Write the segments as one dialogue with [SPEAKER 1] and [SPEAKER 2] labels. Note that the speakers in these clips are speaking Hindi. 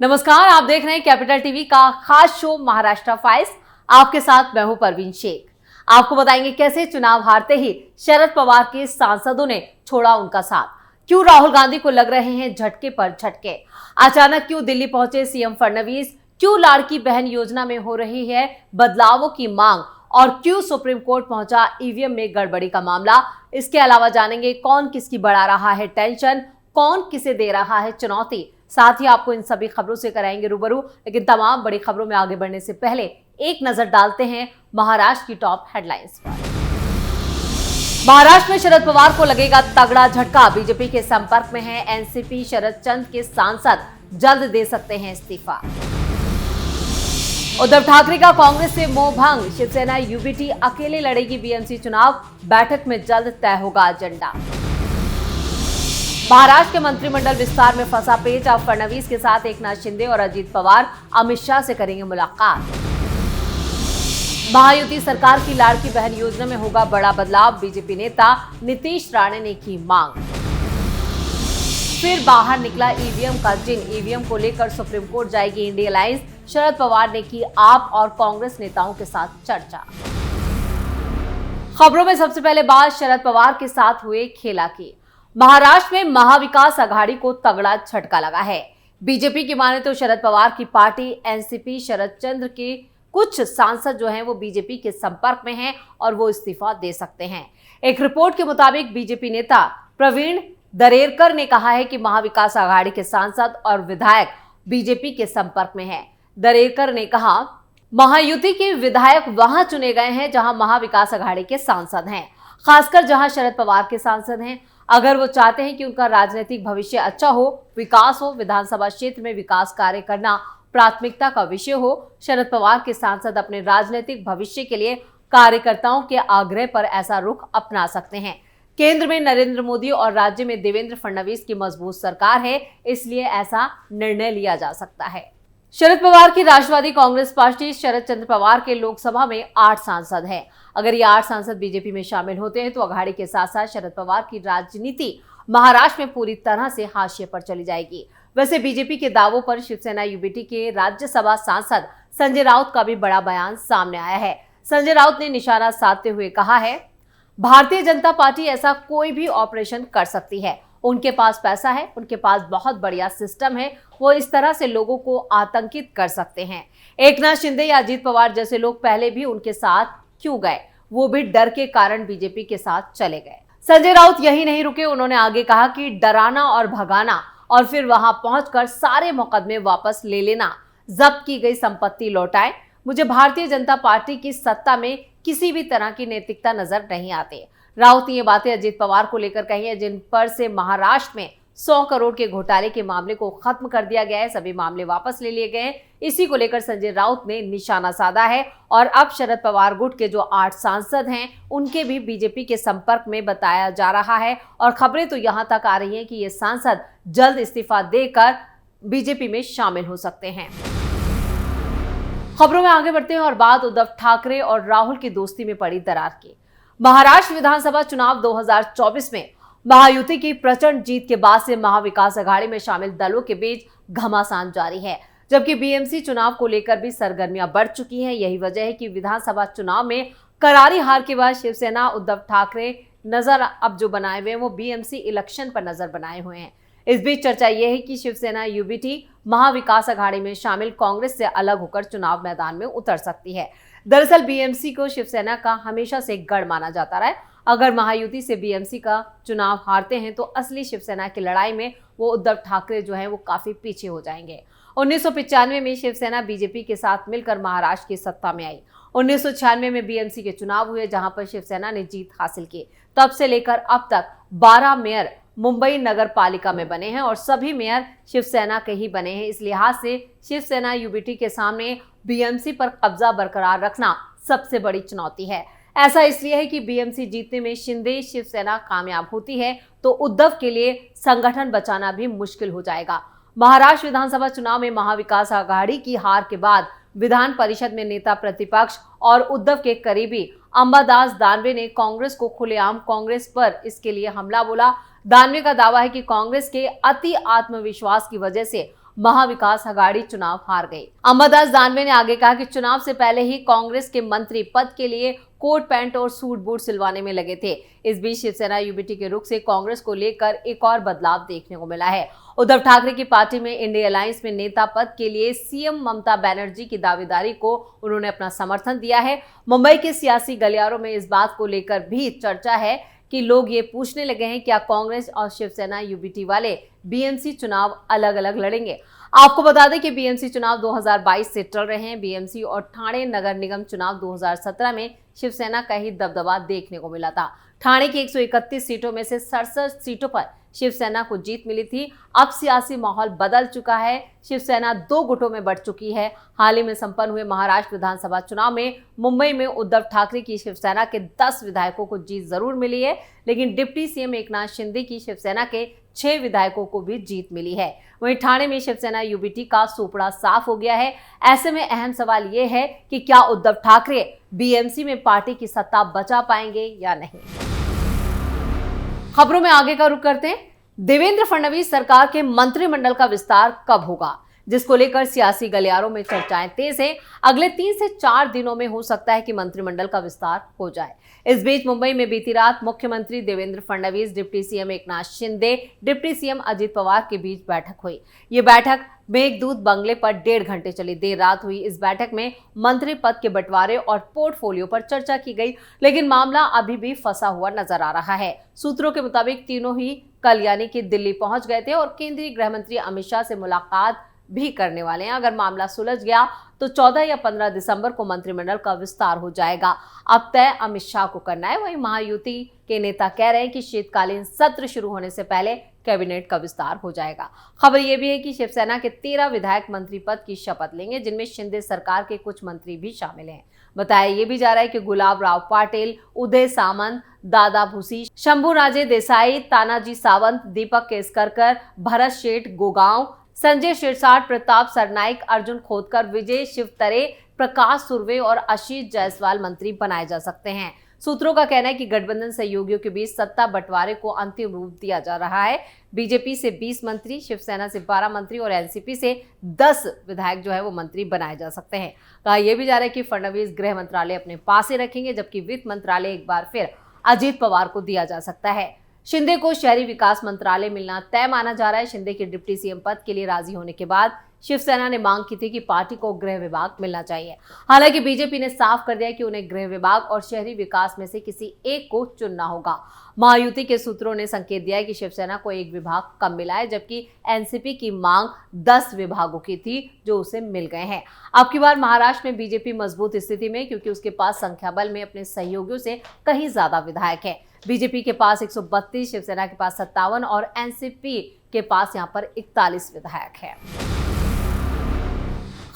[SPEAKER 1] नमस्कार, आप देख रहे हैं कैपिटल टीवी का खास शो महाराष्ट्र फाइल्स। आपके साथ मैं हूं परवीन शेख। आपको बताएंगे कैसे चुनाव हारते ही शरद पवार के सांसदों ने छोड़ा उनका साथ, क्यों राहुल गांधी को लग रहे हैं झटके पर झटके, अचानक क्यों दिल्ली पहुंचे सीएम फडणवीस, क्यों लाड़की बहन योजना में हो रही है बदलावों की मांग और क्यों सुप्रीम कोर्ट पहुंचा ईवीएम में गड़बड़ी का मामला। इसके अलावा जानेंगे कौन किसकी बढ़ा रहा है टेंशन, कौन किसे दे रहा है चुनौती। साथ ही आपको इन सभी खबरों से कराएंगे रूबरू। लेकिन तमाम बड़ी खबरों में आगे बढ़ने से पहले एक नजर डालते हैं महाराष्ट्र की टॉप हेडलाइंस पर। महाराष्ट्र में शरद पवार को लगेगा तगड़ा झटका, बीजेपी के संपर्क में है एनसीपी। शरद चंद के सांसद जल्द दे सकते हैं इस्तीफा। उद्धव ठाकरे का कांग्रेस से मोह भंग, शिवसेना यूबीटी अकेले लड़ेगी बीएमसी चुनाव, बैठक में जल्द तय होगा एजेंडा। महाराष्ट्र के मंत्रिमंडल विस्तार में फंसा पेच, अब फडणवीस के साथ एकनाथ शिंदे और अजीत पवार अमित शाह से करेंगे मुलाकात। महायुति सरकार की लाड़की बहन योजना में होगा बड़ा बदलाव, बीजेपी नेता नीतीश राणे ने की मांग। फिर बाहर निकला ईवीएम का जिन, ईवीएम को लेकर सुप्रीम कोर्ट जाएगी इंडिया अलायंस। शरद पवार ने की आप और कांग्रेस नेताओं के साथ चर्चा। खबरों में सबसे पहले बात शरद पवार के साथ हुए खेला की। महाराष्ट्र में महाविकास आघाड़ी को तगड़ा झटका लगा है। बीजेपी की माने तो शरद पवार की पार्टी एनसीपी शरद चंद्र के कुछ सांसद जो हैं वो बीजेपी के संपर्क में हैं और वो इस्तीफा दे सकते हैं। एक रिपोर्ट के मुताबिक बीजेपी नेता प्रवीण दरेकर ने कहा है कि महाविकास आघाड़ी के सांसद और विधायक बीजेपी के संपर्क में हैं। दरेकर ने कहा, महायुति के विधायक वहां चुने गए हैं जहां महाविकास आघाड़ी के सांसद हैं, खासकर जहां शरद पवार के सांसद हैं। अगर वो चाहते हैं कि उनका राजनीतिक भविष्य अच्छा हो, विकास हो, विधानसभा क्षेत्र में विकास कार्य करना प्राथमिकता का विषय हो, शरद पवार के सांसद अपने राजनीतिक भविष्य के लिए कार्यकर्ताओं के आग्रह पर ऐसा रुख अपना सकते हैं। केंद्र में नरेंद्र मोदी और राज्य में देवेंद्र फडणवीस की मजबूत सरकार है, इसलिए ऐसा निर्णय लिया जा सकता है। शरद पवार की राष्ट्रवादी कांग्रेस पार्टी शरद चंद्र पवार के लोकसभा में 8 सांसद हैं। अगर ये 8 सांसद बीजेपी में शामिल होते हैं तो आघाड़ी के साथ साथ शरद पवार की राजनीति महाराष्ट्र में पूरी तरह से हाशिए पर चली जाएगी। वैसे बीजेपी के दावों पर शिवसेना यूबीटी के राज्यसभा सांसद संजय राउत का भी बड़ा बयान सामने आया है। संजय राउत ने निशाना साधते हुए कहा है, भारतीय जनता पार्टी ऐसा कोई भी ऑपरेशन कर सकती है, उनके पास पैसा है, उनके पास बहुत बढ़िया सिस्टम है, वो इस तरह से लोगों को आतंकित कर सकते हैं। एकनाथ शिंदे या अजीत पवार जैसे लोग पहले भी उनके साथ क्यों गए, वो भी डर के कारण बीजेपी के साथ चले गए। संजय राउत यही नहीं रुके, उन्होंने आगे कहा कि डराना और भगाना और फिर वहां पहुंचकर सारे मुकदमे वापस ले लेना, जब्त की गई संपत्ति लौटाएं। मुझे भारतीय जनता पार्टी की सत्ता में किसी भी तरह की नैतिकता नजर नहीं आती। राउत ने ये बातें अजीत पवार को लेकर कही है, जिन पर से महाराष्ट्र में 100 करोड़ के घोटाले के मामले को खत्म कर दिया गया है, सभी मामले वापस ले लिए गए हैं। इसी को लेकर संजय राउत ने निशाना साधा है और अब शरद पवार गुट के जो 8 सांसद हैं उनके भी बीजेपी के संपर्क में बताया जा रहा है और खबरें तो यहां तक आ रही हैं कि ये सांसद जल्द इस्तीफा देकर बीजेपी में शामिल हो सकते हैं। खबरों में आगे बढ़ते हैं और बात उद्धव ठाकरे और राहुल की दोस्ती में पड़ी दरार की। महाराष्ट्र विधानसभा चुनाव 2024 में महायुति की प्रचंड जीत के बाद से महाविकास आघाड़ी में शामिल दलों के बीच घमासान जारी है, जबकि बीएमसी चुनाव को लेकर भी सरगर्मियां बढ़ चुकी हैं। यही वजह है कि विधानसभा चुनाव में करारी हार के बाद शिवसेना उद्धव ठाकरे नजर अब जो बनाए हुए हैं वो बीएमसी इलेक्शन पर नजर बनाए हुए हैं। इस बीच चर्चा यह है कि शिवसेना यूबीटी महाविकास आघाड़ी में शामिल कांग्रेस से अलग होकर चुनाव मैदान में उतर सकती है। दरअसल बीएमसी को शिवसेना का हमेशा से गढ़ माना जाता रहा है। अगर महायुति से बीएमसी का चुनाव हारते हैं तो असली शिवसेना की लड़ाई में वो उद्धव ठाकरे जो हैं वो काफी पीछे हो जाएंगे। 1995 में शिवसेना बीजेपी के साथ मिलकर महाराष्ट्र की सत्ता में आई। 1996 में बीएमसी के चुनाव हुए जहां पर शिवसेना ने जीत हासिल की। तब से लेकर अब तक 12 मेयर मुंबई नगर पालिका में बने हैं और सभी मेयर शिवसेना के ही बने हैं। इस लिहाज से शिवसेना यूबीटी के सामने बीएमसी पर कब्जा बरकरार रखना सबसे बड़ी चुनौती है। ऐसा इसलिए है कि बीएमसी जीतने में शिंदे शिवसेना कामयाब होती है तो उद्धव के लिए संगठन बचाना भी मुश्किल हो जाएगा। महाराष्ट्र विधानसभा चुनाव में महाविकास आघाड़ी की हार के बाद विधान परिषद में नेता प्रतिपक्ष और उद्धव के करीबी अंबादास दानवे ने कांग्रेस को खुलेआम कांग्रेस पर इसके लिए हमला बोला। दानवे का दावा है कि कांग्रेस के अति आत्मविश्वास की वजह से महाविकास आघाड़ी चुनाव हार गई। अंबादास दानवे ने आगे कहा कि चुनाव से पहले ही कांग्रेस के मंत्री पद के लिए कोट पैंट और सूट बूट सिलवाने में लगे थे। इस बीच शिवसेना यूबीटी के रुख से कांग्रेस को लेकर एक और बदलाव देखने को मिला है। उद्धव ठाकरे की पार्टी में इंडिया अलायंस में नेता पद के लिए सीएम ममता बनर्जी की दावेदारी को उन्होंने अपना समर्थन दिया है। मुंबई के सियासी गलियारों में इस बात को लेकर भी चर्चा है कि लोग ये पूछने लगे हैं क्या कांग्रेस और शिवसेना यूबीटी वाले बीएमसी चुनाव अलग अलग लड़ेंगे। आपको बता दें कि बीएमसी चुनाव 2022 से चल रहे हैं। बीएमसी और ठाणे नगर निगम चुनाव 2017 में शिवसेना का ही दबदबा देखने को मिला था। ठाणे की 131 सीटों में से 67 सीटों पर शिवसेना को जीत मिली थी। अब सियासी माहौल बदल चुका है। शिवसेना 2 गुटों में बढ़ चुकी है। हाल ही में संपन्न हुए महाराष्ट्र विधानसभा चुनाव में मुंबई में उद्धव ठाकरे की शिवसेना के 10 विधायकों को जीत जरूर मिली है, लेकिन डिप्टी सीएम एकनाथ शिंदे की शिवसेना के 6 विधायकों को भी जीत मिली है। वहीं ठाणे में शिवसेना यूबीटी का सूपड़ा साफ हो गया है। ऐसे में अहम सवाल ये है कि क्या उद्धव ठाकरे बीएमसी में पार्टी की सत्ता बचा पाएंगे या नहीं। खबरों में आगे का रुख करते हैं। देवेंद्र फडणवीस सरकार के मंत्रिमंडल का विस्तार कब होगा, जिसको लेकर सियासी गलियारों में चर्चाएं तेज हैं। अगले 3 से 4 दिनों में हो सकता है कि मंत्रिमंडल का विस्तार हो जाए। इस बीच मुंबई में बीती रात मुख्यमंत्री Devendra Fadnavis, deputy CM Eknath Shinde, deputy CM Ajit Pawar के बीच बैठक हुई। ये बैठक मेघदूत बंगले पर 1.5 घंटे चली। देर रात हुई इस बैठक में मंत्री पद के बंटवारे और पोर्टफोलियो पर चर्चा की गई, लेकिन मामला अभी भी फंसा हुआ नजर आ रहा है। सूत्रों के मुताबिक तीनों ही कल यानी कि दिल्ली पहुंच गए थे और केंद्रीय गृह मंत्री अमित शाह से मुलाकात भी करने वाले हैं। अगर मामला सुलझ गया तो 14 या 15 दिसंबर को मंत्रिमंडल का विस्तार हो जाएगा। अब तय अमित शाह को करना है। वहीं महायुति के नेता कह रहे हैं कि शीतकालीन सत्र शुरू होने से पहले कैबिनेट का विस्तार हो जाएगा। खबर यह भी है कि शिवसेना के 13 विधायक मंत्री पद की शपथ लेंगे, जिनमें शिंदे सरकार के कुछ मंत्री भी शामिल हैं। बताया यह भी जा रहा है कि गुलाब राव पाटिल, उदय सामंत, दादा भूसी, शंभूराजे देसाई, तानाजी सावंत, दीपक केसरकर, भरत शेठ गोगांव, संजय शिरसाट, प्रताप सरनाइक, अर्जुन खोतकर, विजय शिवतरे, प्रकाश सुर्वे और आशीष जायसवाल मंत्री बनाए जा सकते हैं। सूत्रों का कहना है कि गठबंधन सहयोगियों के बीच सत्ता बंटवारे को अंतिम रूप दिया जा रहा है। बीजेपी से 20 मंत्री, शिवसेना से 12 मंत्री और एनसीपी से 10 विधायक जो है वो मंत्री बनाए जा सकते हैं। कहा यह भी जा रहा है कि फडणवीस गृह मंत्रालय अपने पास ही रखेंगे, जबकि वित्त मंत्रालय एक बार फिर अजित पवार को दिया जा सकता है। शिंदे को शहरी विकास मंत्रालय मिलना तय माना जा रहा है। शिंदे के डिप्टी सीएम पद के लिए राजी होने के बाद शिवसेना ने मांग की थी कि पार्टी को गृह विभाग मिलना चाहिए। हालांकि बीजेपी ने साफ कर दिया कि उन्हें गृह विभाग और शहरी विकास में से किसी एक को चुनना होगा। महायुति के सूत्रों ने संकेत दिया है कि शिवसेना को एक विभाग कम मिला है, जबकि एनसीपी की मांग 10 विभागों की थी जो उसे मिल गए हैं। अब की बार महाराष्ट्र में बीजेपी मजबूत स्थिति में, क्योंकि उसके पास संख्या बल में अपने सहयोगियों से कहीं ज्यादा विधायक है। बीजेपी के पास 132, शिवसेना के पास 57 और एनसीपी के पास यहां पर 41 विधायक है।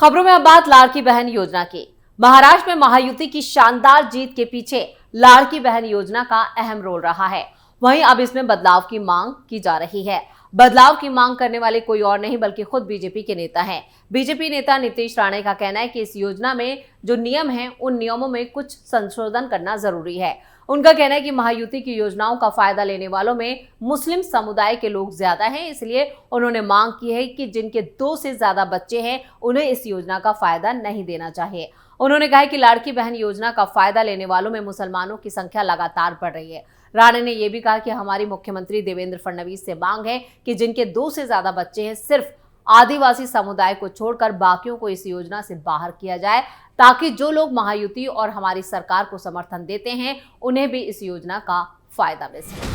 [SPEAKER 1] खबरों में अब बात लाड़की बहन योजना की। महाराष्ट्र में महायुति की शानदार जीत के पीछे लाड़की बहन योजना का अहम रोल रहा है। वहीं अब इसमें बदलाव की मांग की जा रही है। बदलाव की मांग करने वाले कोई और नहीं बल्कि खुद बीजेपी के नेता हैं। बीजेपी नेता नीतीश राणे का कहना है कि इस योजना में जो नियम हैं उन नियमों में कुछ संशोधन करना जरूरी है। उनका कहना है कि महायुति की योजनाओं का फायदा लेने वालों में मुस्लिम समुदाय के लोग ज्यादा हैं, इसलिए उन्होंने मांग की है कि जिनके 2 से ज्यादा बच्चे हैं उन्हें इस योजना का फायदा नहीं देना चाहिए। उन्होंने कहा कि लाड़की बहन योजना का फायदा लेने वालों में मुसलमानों की संख्या लगातार बढ़ रही है। राणे ने यह भी कहा कि हमारी मुख्यमंत्री देवेंद्र फडणवीस से मांग है कि जिनके 2 से ज्यादा बच्चे हैं सिर्फ आदिवासी समुदाय को छोड़कर बाकियों को इस योजना से बाहर किया जाए, ताकि जो लोग महायुति और हमारी सरकार को समर्थन देते हैं उन्हें भी इस योजना का फायदा मिल सके।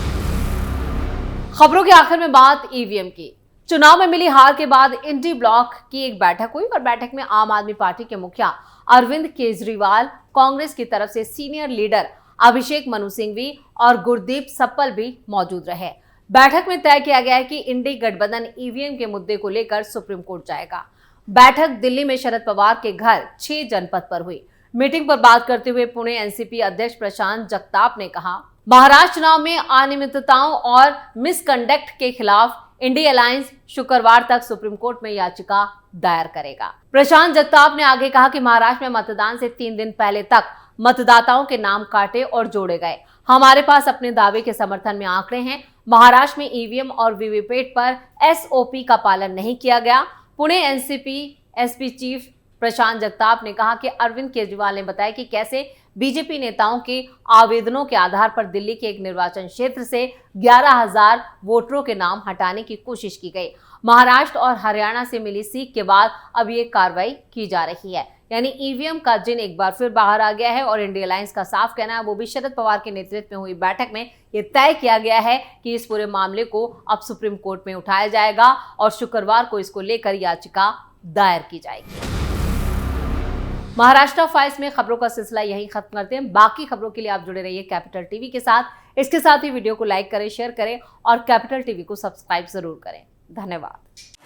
[SPEAKER 1] खबरों के आखिर में बात ईवीएम की। चुनाव में मिली हार के बाद इंडी ब्लॉक की एक बैठक हुई और बैठक में आम आदमी पार्टी के मुखिया अरविंद केजरीवाल, कांग्रेस की तरफ से सीनियर लीडर अभिषेक मनु सिंघवी और गुरदीप सप्पल भी मौजूद रहे। बैठक में तय किया गया है कि इंडी गठबंधन ईवीएम के मुद्दे को लेकर सुप्रीम कोर्ट जाएगा। बैठक दिल्ली में शरद पवार के घर 6 जनपद पर हुई। मीटिंग पर बात करते हुए पुणे एनसीपी अध्यक्ष प्रशांत जगताप ने कहा, महाराष्ट्र चुनाव में अनियमितताओं और मिसकंडक्ट के खिलाफ इंडिया अलायंस शुक्रवार तक सुप्रीम कोर्ट में याचिका दायर करेगा। प्रशांत जगताप ने आगे कहा कि महाराष्ट्र में मतदान से 3 दिन पहले तक मतदाताओं के नाम काटे और जोड़े गए। हमारे पास अपने दावे के समर्थन में आंकड़े हैं। महाराष्ट्र में ईवीएम और वीवीपैट पर एसओपी का पालन नहीं किया गया। Pune NCP SP chief Prashant Jagtap ने कहा कि अरविंद केजरीवाल ने बताया कि कैसे बीजेपी नेताओं के आवेदनों के आधार पर दिल्ली के एक निर्वाचन क्षेत्र से 11,000 वोटरों के नाम हटाने की कोशिश की गई। महाराष्ट्र और हरियाणा से मिली सीख के बाद अब ये कार्रवाई की जा रही है। यानी ईवीएम का जिन एक बार फिर बाहर आ गया है और इंडिया अलायंस का साफ कहना है, वो भी शरद पवार के नेतृत्व में हुई बैठक में ये तय किया गया है कि इस पूरे मामले को अब सुप्रीम कोर्ट में उठाया जाएगा और शुक्रवार को इसको लेकर याचिका दायर की जाएगी। महाराष्ट्र फाइल्स में खबरों का सिलसिला यहीं खत्म करते हैं। बाकी खबरों के लिए आप जुड़े रहिए कैपिटल टीवी के साथ। इसके साथ ही वीडियो को लाइक करें, शेयर करें और कैपिटल टीवी को सब्सक्राइब जरूर करें। धन्यवाद।